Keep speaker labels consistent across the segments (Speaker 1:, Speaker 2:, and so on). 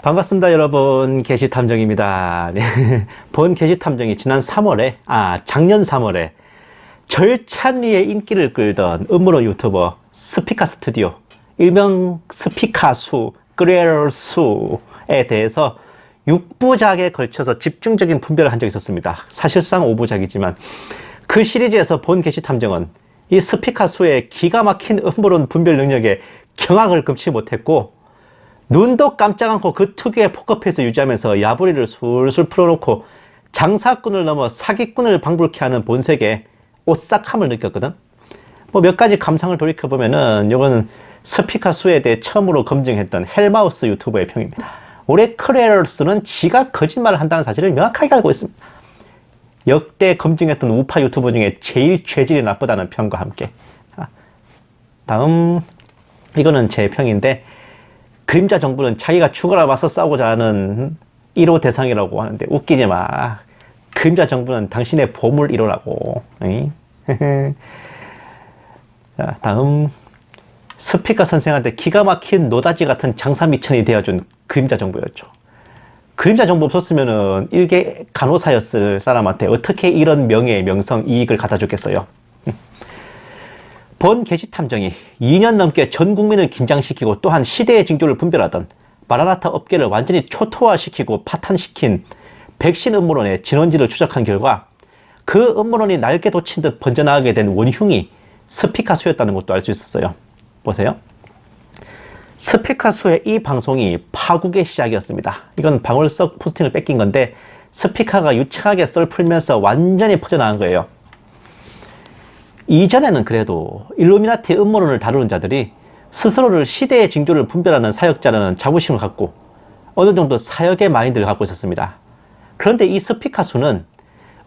Speaker 1: 반갑습니다, 여러분. 게시탐정입니다. 네. 본 게시탐정이 작년 3월에 절찬리의 인기를 끌던 음모론 유튜버 스피카 스튜디오, 일명 스피카수, 크리에이터수에 대해서 6부작에 걸쳐서 집중적인 분별을 한 적이 있었습니다. 사실상 5부작이지만 그 시리즈에서 본 게시탐정은 이 스피카수의 기가 막힌 음모론 분별 능력에 경악을 금치 못했고, 눈도 깜짝 않고 그 특유의 포커페이스 유지하면서 야부리를 술술 풀어놓고 장사꾼을 넘어 사기꾼을 방불케 하는 본색에 오싹함을 느꼈거든. 뭐 몇 가지 감상을 돌이켜보면은 이거는 스피카수에 대해 처음으로 검증했던 헬마우스 유튜버의 평입니다. 올해 크리에이터스는 지가 거짓말을 한다는 사실을 명확하게 알고 있습니다. 역대 검증했던 우파 유튜버 중에 제일 죄질이 나쁘다는 평과 함께. 다음, 이거는 제 평인데, 그림자 정부는 자기가 죽어라 맞서 싸우고자 하는 1호 대상이라고 하는데 웃기지 마. 그림자 정부는 당신의 보물 1호라고. 자, 다음, 스피커 선생한테 기가 막힌 노다지 같은 장사 미천이 되어준 그림자 정부였죠. 그림자 정부 없었으면은 일개 간호사였을 사람한테 어떻게 이런 명예, 명성, 이익을 갖다 줬겠어요. 본 게시탐정이 2년 넘게 전 국민을 긴장시키고 또한 시대의 징조를 분별하던 마라나타 업계를 완전히 초토화시키고 파탄시킨 백신 음모론의 진원지를 추적한 결과 그 음모론이 날개 돋친 듯 번져나가게 된 원흉이 스피카수였다는 것도 알 수 있었어요. 보세요. 스피카수의 이 방송이 파국의 시작이었습니다. 이건 방울석 포스팅을 뺏긴 건데 스피카가 유창하게 썰 풀면서 완전히 퍼져나간 거예요. 이전에는 그래도 일루미나티 음모론을 다루는 자들이 스스로를 시대의 징조를 분별하는 사역자라는 자부심을 갖고 어느 정도 사역의 마인드를 갖고 있었습니다. 그런데 이 스피카수는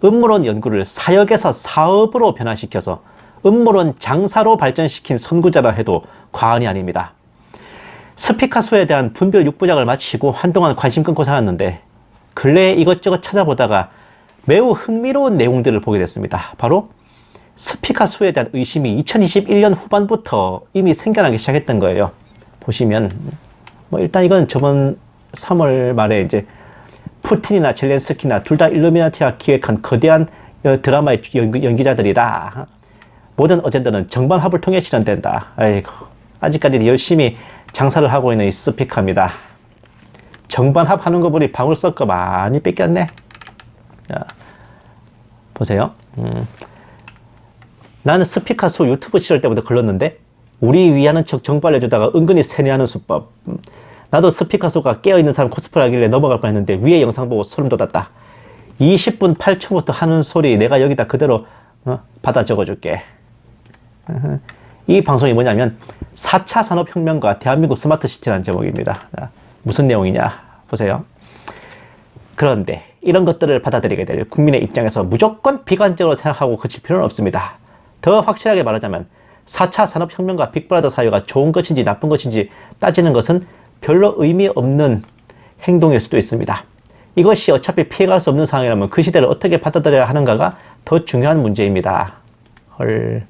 Speaker 1: 음모론 연구를 사역에서 사업으로 변화시켜서 음모론 장사로 발전시킨 선구자라 해도 과언이 아닙니다. 스피카수에 대한 분별 6부작을 마치고 한동안 관심 끊고 살았는데 근래에 이것저것 찾아보다가 매우 흥미로운 내용들을 보게 됐습니다. 바로 스피카수에 대한 의심이 2021년 후반부터 이미 생겨나기 시작했던 거예요. 보시면 뭐 일단 이건 저번 3월 말에 이제 푸틴이나 젤렌스키나 둘 다 일루미나티가 기획한 거대한 드라마의 연기자들이다. 모든 어젠다는 정반합을 통해 실현된다. 아이고, 아직까지 열심히 장사를 하고 있는 이 스피카입니다. 정반합 하는 거 보니 방울 썩거 많이 뺏겼네. 자, 보세요. 나는 스피카수 유튜브 시절 때부터 걸렀는데 우리 위하는 척 정보 알려주다가 은근히 세뇌하는 수법. 나도 스피카수가 깨어있는 사람 코스프레 하길래 넘어갈 뻔했는데 위에 영상 보고 소름 돋았다. 20분 8초부터 하는 소리 내가 여기다 그대로 받아 적어줄게. 이 방송이 뭐냐면 4차 산업혁명과 대한민국 스마트 시티라는 제목입니다. 무슨 내용이냐 보세요. 그런데 이런 것들을 받아들이게 될 국민의 입장에서 무조건 비관적으로 생각하고 그칠 필요는 없습니다. 더 확실하게 말하자면 4차 산업혁명과 빅브라더 사회가 좋은 것인지 나쁜 것인지 따지는 것은 별로 의미 없는 행동일 수도 있습니다. 이것이 어차피 피해갈 수 없는 상황이라면 그 시대를 어떻게 받아들여야 하는가가 더 중요한 문제입니다. 헐.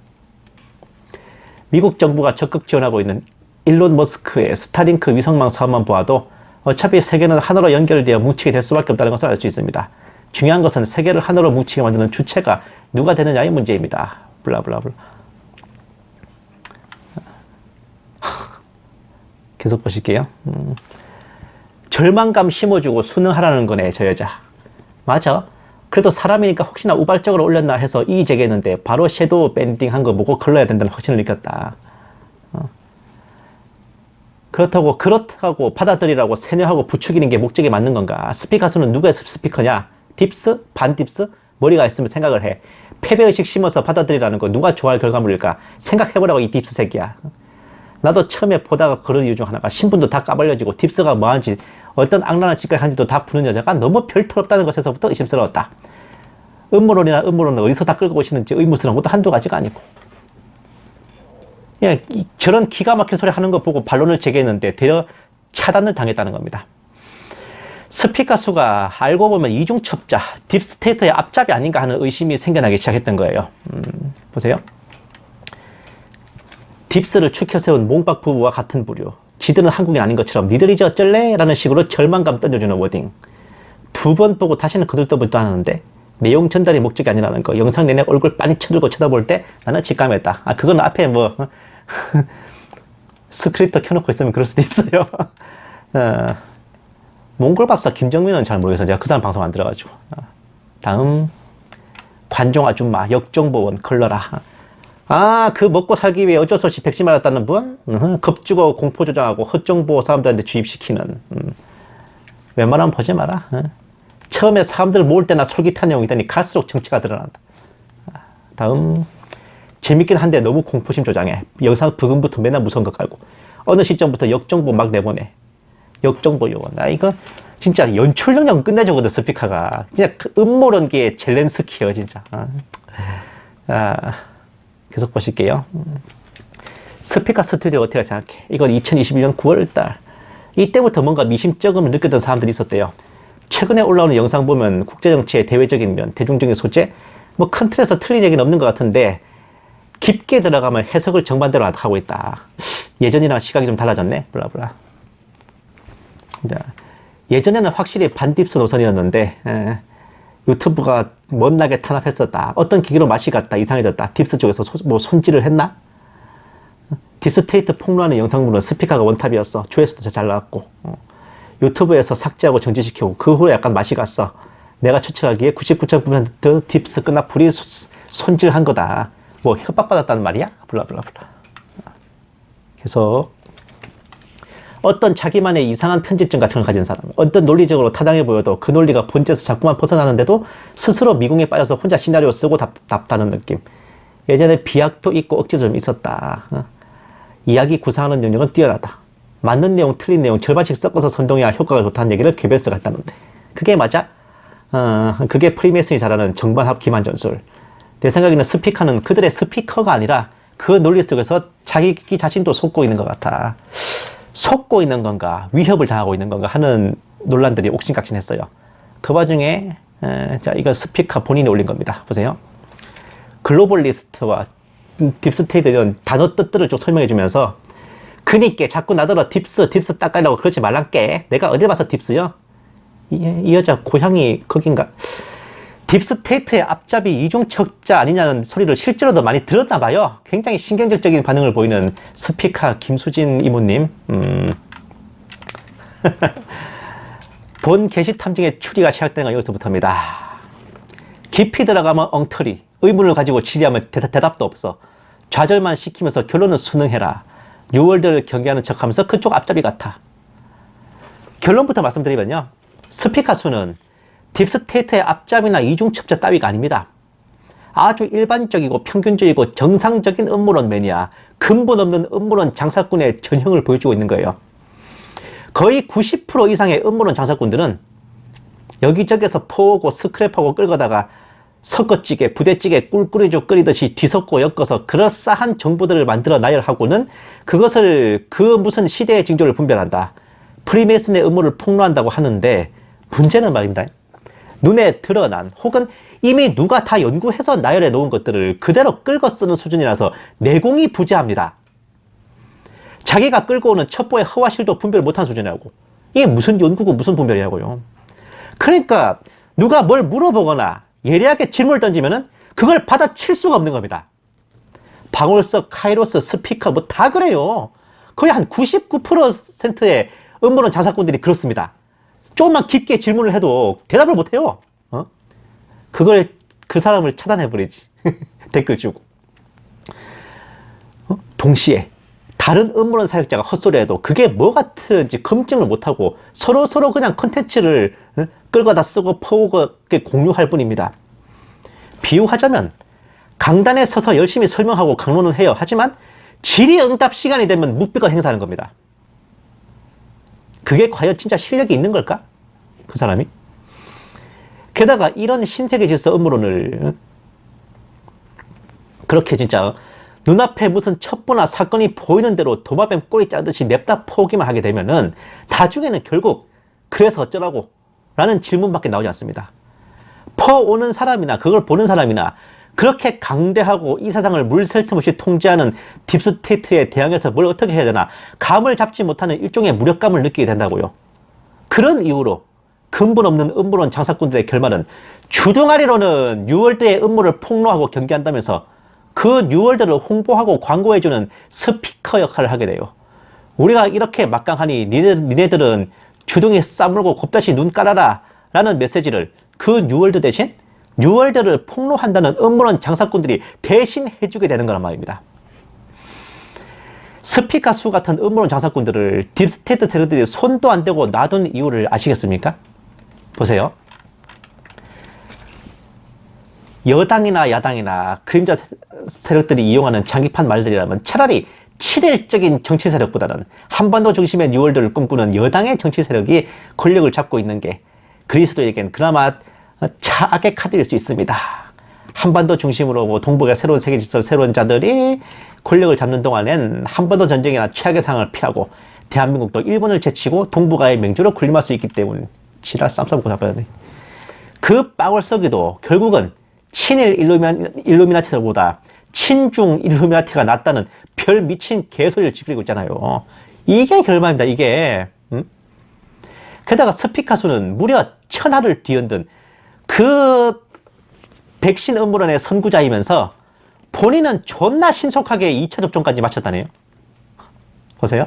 Speaker 1: 미국 정부가 적극 지원하고 있는 일론 머스크의 스타링크 위성망 사업만 보아도 어차피 세계는 하나로 연결되어 뭉치게 될 수밖에 없다는 것을 알 수 있습니다. 중요한 것은 세계를 하나로 뭉치게 만드는 주체가 누가 되느냐의 문제입니다. 블라블라블라. 계속 보실게요. 절망감 심어주고 순응하라는 거네, 저 여자. 맞아. 그래도 사람이니까 혹시나 우발적으로 올렸나 해서 이의 제기했는데 바로 섀도우 밴딩 한 거 보고 걸러야 된다는 확신을 느꼈다. 그렇다고 받아들이라고 세뇌하고 부추기는 게 목적이 맞는 건가? 스피카수는 누구의 스피커냐? 딥스? 반딥스? 머리가 있으면 생각을 해. 패배의식 심어서 받아들이라는 거 누가 좋아할 결과물일까? 생각해보라고 이 딥스 새끼야. 나도 처음에 보다가 그런 이유 중 하나가 신분도 다 까발려지고 딥스가 뭐하는지 어떤 악랄한 짓까지 하는지도 다 푸는 여자가 너무 별털없다는 것에서부터 의심스러웠다. 음모론을 어디서 다 끌고 오시는지 의문스러운 것도 한두 가지가 아니고. 그냥 저런 기가 막힌 소리 하는 거 보고 반론을 제기했는데 대려 차단을 당했다는 겁니다. 스피카수가 알고 보면 이중첩자, 딥스테이트의 앞잡이 아닌가 하는 의심이 생겨나기 시작했던 거예요. 보세요. 딥스를 추켜 세운 몽박 부부와 같은 부류. 지들은 한국인 아닌 것처럼 니들이 어쩔래? 라는 식으로 절망감 던져주는 워딩. 2번 보고 다시는 거들떠보지도 않았는데 내용 전달이 목적이 아니라는 거. 영상 내내 얼굴 빤히 쳐들고 쳐다볼 때 나는 직감했다. 그건 앞에 뭐 스크립트 켜놓고 있으면 그럴 수도 있어요. 몽골 박사 김정민은 잘 모르겠어요. 제가 그 사람 방송 안 들어가지고. 다음 관종 아줌마 역정보원 걸러라. 그 먹고 살기 위해 어쩔 수 없이 백신 맞았다는 분? 겁주고 공포 조장하고 헛정보 사람들한테 주입시키는. 웬만하면 보지 마라. 처음에 사람들 모을 때나 솔깃한 내용이더니 갈수록 정치가 드러난다. 다음 재밌긴 한데 너무 공포심 조장해. 영상 부금부터 맨날 무서운 거 깔고 어느 시점부터 역정보 막 내보내. 역정보 요원. 이거 진짜 연출 능력 끝내주거든. 스피커가 진짜 그 음모론계의 젤렌스키예요 진짜. 계속 보실게요. 스피커 스튜디오 어떻게 생각해? 이건 2021년 9월달. 이때부터 뭔가 미심쩍음을 느꼈던 사람들이 있었대요. 최근에 올라오는 영상 보면 국제정치의 대외적인 면, 대중적인 소재, 뭐 큰 틀에서 틀린 얘기는 없는 것 같은데 깊게 들어가면 해석을 정반대로 하고 있다. 예전이랑 시각이 좀 달라졌네. 블라블라. 예전에는 확실히 반딥스 노선이었는데 유튜브가 못나게 탄압했었다. 어떤 기계로 맛이 갔다. 이상해졌다. 딥스 쪽에서 뭐 손질을 했나? 딥스테이트 폭로하는 영상물은 스피커가 원탑이었어. 조회수도 잘 나왔고 유튜브에서 삭제하고 정지시키고 그 후에 약간 맛이 갔어. 내가 추측하기에 99.9% 딥스 끈악풀이 손질한 거다. 뭐 협박받았다는 말이야? 블라블라블라. 계속 어떤 자기만의 이상한 편집점 같은 걸 가진 사람, 어떤 논리적으로 타당해 보여도 그 논리가 본질에서 자꾸만 벗어나는데도 스스로 미궁에 빠져서 혼자 시나리오 쓰고 답다는 느낌. 예전에 비약도 있고 억지도 좀 있었다. 이야기 구상하는 능력은 뛰어나다. 맞는 내용, 틀린 내용 절반씩 섞어서 선동해야 효과가 좋다는 얘기를 괴벨스가 했다는데 그게 맞아? 그게 프리메이슨이 잘하는 정반합 기만 전술. 내 생각에는 스피커는 그들의 스피커가 아니라 그 논리 속에서 자기 자신도 속고 있는 것 같아. 속고 있는 건가, 위협을 당하고 있는 건가 하는 논란들이 옥신각신했어요. 그 와중에 자, 이거 스피커 본인이 올린 겁니다. 보세요. 글로벌리스트와 딥스테이트 이런 단어 뜻들을 좀 설명해 주면서 그니께 자꾸 나더러 딥스 닦아라고 그러지 말란께. 내가 어딜 봐서 딥스요? 이 여자 고향이 거긴가? 딥스테이트의 앞잡이 이중척자 아니냐는 소리를 실제로도 많이 들었나 봐요. 굉장히 신경질적인 반응을 보이는 스피커 김수진 이모님. 본 게시 탐정의 추리가 시작된 건 여기서부터입니다. 깊이 들어가면 엉터리, 의문을 가지고 질의하면 대답도 없어. 좌절만 시키면서 결론은 순응해라. 뉴월드를 경계하는 척하면서 그쪽 앞잡이 같아. 결론부터 말씀드리면요. 스피커 수는 딥스테이트의 앞잡이나 이중첩자 따위가 아닙니다. 아주 일반적이고 평균적이고 정상적인 음모론 매니아, 근본 없는 음모론 장사꾼의 전형을 보여주고 있는 거예요. 거의 90% 이상의 음모론 장사꾼들은 여기저기서 퍼오고 스크랩하고 끌거다가 섞어찌개, 부대찌개 꿀꿀이죽 끓이듯이 뒤섞고 엮어서 그럴싸한 정보들을 만들어 나열하고는 그것을 그 무슨 시대의 징조를 분별한다. 프리메이슨의 음모를 폭로한다고 하는데 문제는 말입니다. 눈에 드러난 혹은 이미 누가 다 연구해서 나열해 놓은 것들을 그대로 끌고 쓰는 수준이라서 내공이 부재합니다. 자기가 끌고 오는 첩보의 허와 실도 분별 못한 수준이라고. 이게 무슨 연구고 무슨 분별이냐고요. 그러니까 누가 뭘 물어보거나 예리하게 질문을 던지면은 그걸 받아칠 수가 없는 겁니다. 방울석, 카이로스, 스피커 뭐 다 그래요. 거의 한 99%의 음모론 장사꾼들이 그렇습니다. 조금만 깊게 질문을 해도 대답을 못해요. 그걸 그 사람을 차단해버리지. 댓글 주고. 동시에 다른 음모론 사역자가 헛소리해도 그게 뭐가 틀린지 검증을 못하고 서로 그냥 컨텐츠를 끌고다 쓰고 퍼오고 공유할 뿐입니다. 비유하자면 강단에 서서 열심히 설명하고 강론을 해요. 하지만 질의응답 시간이 되면 묵비권 행사하는 겁니다. 그게 과연 진짜 실력이 있는 걸까? 그 사람이? 게다가 이런 신세계 질서 음모론을 그렇게 진짜 눈앞에 무슨 첩보나 사건이 보이는 대로 도마뱀 꼬리 짜듯이 냅다 포기만 하게 되면은 나중에는 결국 그래서 어쩌라고 라는 질문밖에 나오지 않습니다. 퍼오는 사람이나 그걸 보는 사람이나 그렇게 강대하고 이 세상을 물샐 틈 없이 통제하는 딥스테이트에 대항해서 뭘 어떻게 해야 되나 감을 잡지 못하는 일종의 무력감을 느끼게 된다고요. 그런 이유로 근본 없는 음모론 장사꾼들의 결말은 주둥아리로는 뉴월드의 음모를 폭로하고 경계한다면서 그 뉴월드를 홍보하고 광고해주는 스피커 역할을 하게 돼요. 우리가 이렇게 막강하니 니네들은 주둥이 싸물고 곱다시 눈 깔아라 라는 메시지를 그 뉴월드 대신 뉴월드를 폭로한다는 음모론 장사꾼들이 대신 해주게 되는 거란 말입니다. 스피카수 같은 음모론 장사꾼들을 딥스테이트 세력들이 손도 안 대고 놔둔 이유를 아시겠습니까? 보세요. 여당이나 야당이나 그림자 세력들이 이용하는 장기판 말들이라면 차라리 친일적인 정치 세력보다는 한반도 중심의 뉴월드를 꿈꾸는 여당의 정치 세력이 권력을 잡고 있는 게 그리스도에겐 그나마 차악의 카드일 수 있습니다. 한반도 중심으로 뭐 동북아 새로운 세계 질서 새로운 자들이 권력을 잡는 동안엔 한반도 전쟁이나 최악의 상황을 피하고 대한민국도 일본을 제치고 동북아의 맹주로 군림할 수 있기 때문에 지랄 쌈싸먹고 잡아야네. 그 빵을 썩이도 결국은 친일 일루미나티들보다 친중 일루미나티가 낫다는 별 미친 개소리를 지피고 있잖아요. 이게 결말입니다. 이게. 게다가 스피카수는 무려 천하를 뒤흔든 그 백신 음모론의 선구자이면서 본인은 존나 신속하게 2차 접종까지 마쳤다네요. 보세요.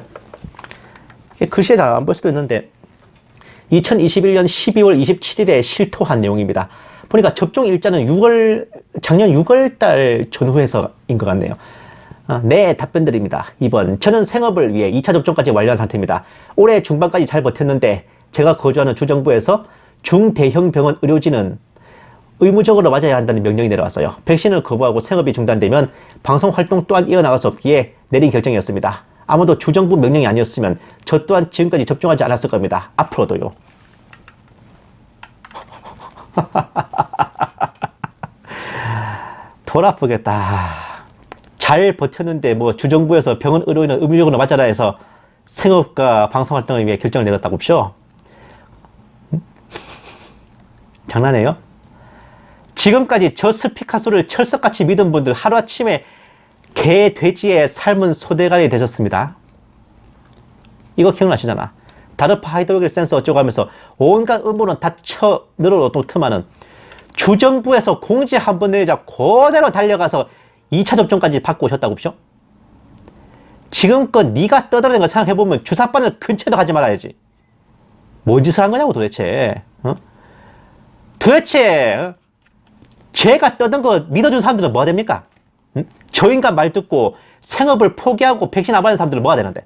Speaker 1: 글씨에 잘 안 볼 수도 있는데 2021년 12월 27일에 실토한 내용입니다. 보니까 접종 일자는 작년 6월 달 전후에서인 것 같네요. 네, 답변드립니다. 2번. 저는 생업을 위해 2차 접종까지 완료한 상태입니다. 올해 중반까지 잘 버텼는데 제가 거주하는 주정부에서 중대형 병원 의료진은 의무적으로 맞아야 한다는 명령이 내려왔어요. 백신을 거부하고 생업이 중단되면 방송 활동 또한 이어나갈 수 없기에 내린 결정이었습니다. 아무도 주정부 명령이 아니었으면 저 또한 지금까지 접종하지 않았을 겁니다. 앞으로도요. 돌 아프겠다. 잘 버텼는데 뭐 주정부에서 병원 의료인은 의무적으로 맞아라 해서 생업과 방송 활동을 위해 결정을 내렸다고 쇼? 장난해요? 지금까지 저 스피카수를 철석같이 믿은 분들 하루아침에 개, 돼지의 삶은 소대가리 되셨습니다. 이거 기억나시잖아. 다르파 하이드로겔 센서 어쩌고 하면서 온갖 음모론 다 쳐 늘어놓더만은 주정부에서 공지 한 번 내리자 그대로 달려가서 2차 접종까지 받고 오셨다고 쇼? 지금껏 네가 떠들어낸 거 생각해보면 주사바늘 근처도 가지 말아야지. 뭔 짓을 한 거냐고 도대체. 도대체 제가 떠든 거 믿어준 사람들은 뭐가 됩니까? 저 인간 말 듣고 생업을 포기하고 백신 안 받는 사람들은 뭐가 되는데?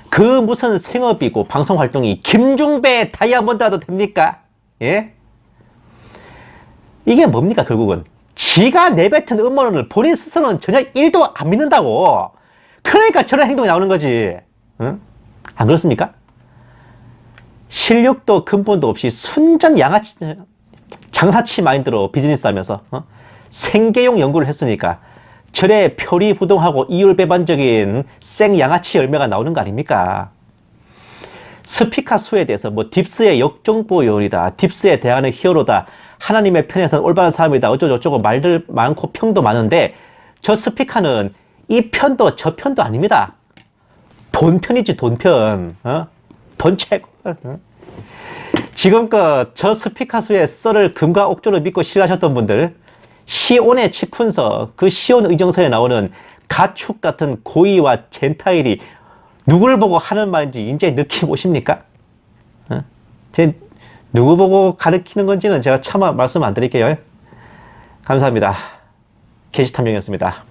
Speaker 1: 그 무슨 생업이고 방송활동이 김중배 다이아몬드라도 됩니까? 예? 이게 뭡니까 결국은? 지가 내뱉은 음모론을 본인 스스로는 전혀 1도 안 믿는다고. 그러니까 저런 행동이 나오는 거지. 응? 안 그렇습니까? 실력도 근본도 없이 순전 양아치 장사치 마인드로 비즈니스 하면서 생계용 연구를 했으니까 절에 표리부동하고 이율배반적인 생양아치 열매가 나오는 거 아닙니까? 스피카수에 대해서 뭐 딥스의 역정보 요원이다, 딥스에 대하는 히어로다, 하나님의 편에서는 올바른 사람이다, 어쩌고저쩌고 말들 많고 평도 많은데 저 스피카는 이 편도 저 편도 아닙니다. 돈 편이지, 돈 편. 돈 최고. 지금껏 저 스피카수의 썰을 금과 옥조로 믿고 신뢰하셨던 분들, 시온의 치쿤서, 그 시온 의정서에 나오는 가축 같은 고의와 젠타일이 누구를 보고 하는 말인지 이제 느낌 오십니까? 누구 보고 가르치는 건지는 제가 차마 말씀 안 드릴게요. 감사합니다. 게시탐정이었습니다.